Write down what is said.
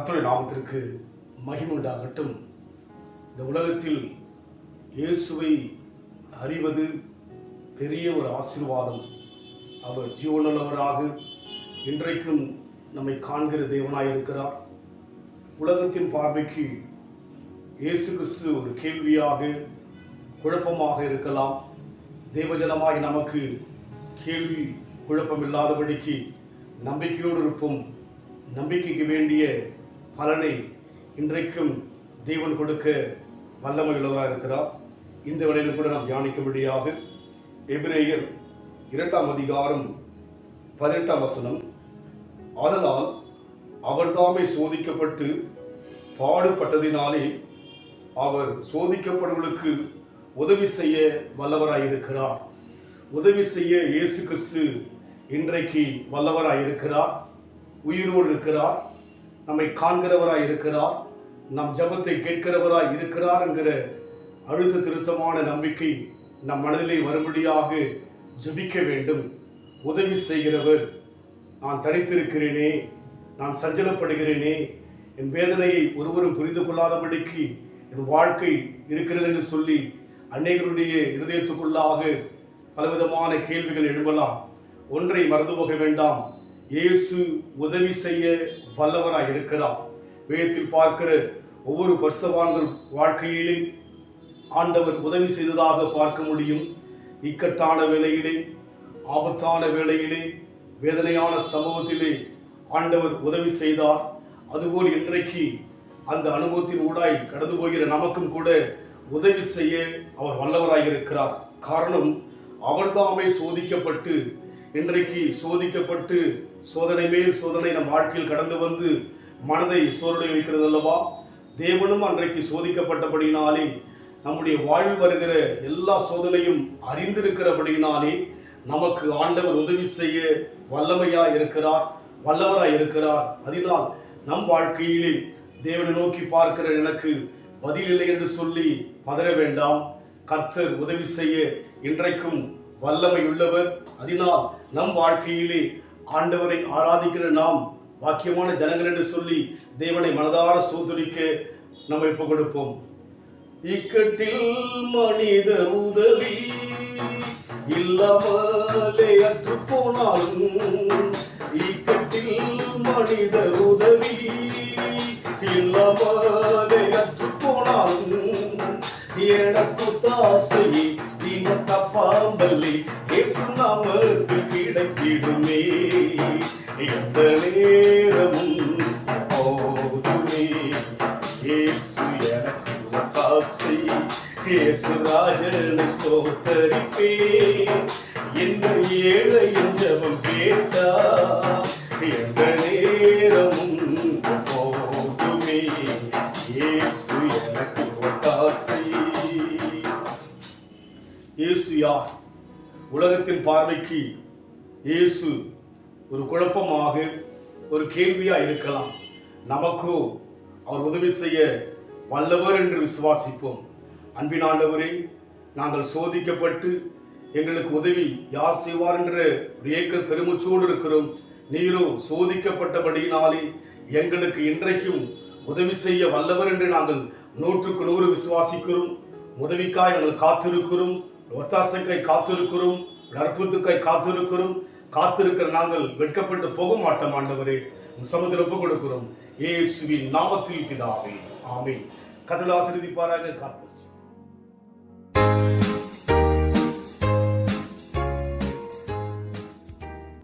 கர்த்தருடைய நாமத்திற்கு மகிமை உண்டாகட்டும். இந்த உலகத்தில் இயேசுவை அறிவது பெரிய ஒரு ஆசீர்வாதம். அவர் ஜீவனுள்ளவராக இன்றைக்கும் நம்மை காண்கிற தேவனாய் இருக்கிறார். உலகத்தின் பார்வைக்கு இயேசு கிறிஸ்து ஒரு கேள்வியாக குழப்பமாக இருக்கலாம். தேவஜனமாய் நமக்கு கேள்வி குழப்பம் இல்லாதபடிக்கு நம்பிக்கையோடு இருப்போம். நம்பிக்கைக்கு வேண்டிய பலனை இன்றைக்கும் தேவன் கொடுக்க வல்லமை உள்ளவராக இருக்கிறார். இந்த வேளையில் கூட நாம் தியானிக்கும்படியாக எபிரேயர் 2:18 ஆதலால் அவர்தாமே சோதிக்கப்பட்டு பாடுபட்டதினாலே அவர் சோதிக்கப்படுவர்களுக்கு உதவி செய்ய வல்லவராயிருக்கிறார். உதவி செய்ய இயேசு கிறிஸ்து இன்றைக்கு வல்லவராயிருக்கிறார். உயிரோடு இருக்கிறார். நம்மை காண்கிறவராய் இருக்கிறார். நம் ஜபத்தை கேட்கிறவராய் இருக்கிறார் என்கிற அழுத்த திருத்தமான நம்பிக்கை நம் மனதிலே வரும்படியாக ஜபிக்க வேண்டும். உதவி செய்கிறவர், நான் தனித்திருக்கிறேனே, நான் சஞ்சலப்படுகிறேனே, என் வேதனையை ஒருவரும் புரிந்து கொள்ளாதபடிக்கு என் வாழ்க்கை இருக்கிறது என்று சொல்லி அநேகருடைய இருதயத்துக்குள்ளாக பலவிதமான கேள்விகள் எழும்பலாம். ஒன்றை மறந்து போக வேண்டாம், இயேசு உதவி செய்ய வல்லவராய் இருக்கிறார். வேதத்தில் பார்க்கிற ஒவ்வொரு பரிசுத்தவான்கள் வாழ்க்கையிலே ஆண்டவர் உதவி செய்ததாக பார்க்க முடியும். இக்கட்டான வேளையிலே, ஆபத்தான வேளையிலே, வேதனையான சம்பவத்திலே ஆண்டவர் உதவி செய்தார். அதுபோல் இன்றைக்கு அந்த அனுபவத்தின் ஊடாய் கடந்து போகிற நமக்கும் கூட உதவி செய்ய அவர் வல்லவராய் இருக்கிறார். காரணம், அவர்தாமே சோதிக்கப்பட்டு, இன்றைக்கு சோதிக்கப்பட்டு சோதனை மேல் சோதனை நம் வாழ்க்கையில் கடந்து வந்து மனதை சோர்வடை வைக்கிறது அல்லவா? தேவனும் அன்றைக்கு சோதிக்கப்பட்டபடியினாலே, நம்முடைய வாழ்வில் வருகிற எல்லா சோதனையும் அறிந்திருக்கிறபடியினாலே நமக்கு ஆண்டவர் உதவி செய்ய வல்லமையாய் இருக்கிறார், வல்லவராய் இருக்கிறார். அதனால் நம் வாழ்க்கையிலே தேவனை நோக்கி பார்க்கிற எனக்கு பதில் இல்லை என்று சொல்லி பதற வேண்டாம். கர்த்தர் உதவி செய்ய இன்றைக்கும் வல்லமை உள்ளவர். அதனால் நம் வாழ்க்கையிலே ஆண்டவரை ஆராதிக்கிற நாம் வாக்கியமான ஜனங்கள் என்று சொல்லி தேவனை மனதார ஸ்தோத்திரிக்க நம்ம இப்போ கொடுப்போம். இக்கட்டில் மனித உதவி இல்லாமலே அற்று போனாலும், இக்கட்டில் மனித உதவி இல்லாமலே அற்று போனாலும், எனக்கு தாசை தப்பாம்பல்லி இயேசு நாமத்தில் கிடைத்திடுமே. எந்த நேரமும் போதுமே இயேசு எனக்கு தாசை, இயேசு ராஜனை ஸ்தோத்தரிப்பே. எந்த ஏழையின் ஜெபம் கேட்டா எந்த நேரமும் போதுமே இயேசு எனக்கு தாசை. இயேசு யார்? உலகத்தின் பார்வைக்கு இயேசு ஒரு குழப்பமாக, ஒரு கேள்வியாக இருக்கலாம். நமக்கோ அவர் உதவி செய்ய வல்லவர் என்று விசுவாசிப்போம். அன்பின் ஆண்டவரே, நாங்கள் சோதிக்கப்பட்டு எங்களுக்கு உதவி யார் செய்வார் என்ற ஒரு ஏக்க பெருமூச்சோடு இருக்கிறோம். நீரோ சோதிக்கப்பட்டபடியினாலே எங்களுக்கு இன்றைக்கும் உதவி செய்ய வல்லவர் என்று நாங்கள் 100க்கு 100 விசுவாசிக்கிறோம். உதவிக்காய் நாங்கள் காத்திருக்கிறோம், ஒத்தாசைக்காய் காத்திருக்கிறோம், அற்புதத்துக்காய் காத்திருக்கிறோம். காத்திருக்கிற நாங்கள் வெட்கப்பட்டு போக மாட்டோம். ஆண்டவரே, சமுதிரம் ஒப்புக் கொடுக்கிறோம். இயேசுவின் நாமத்தில் பிதாவே, ஆமென். கர்த்தர் ஆசீர்வதிப்பாராக. God bless you.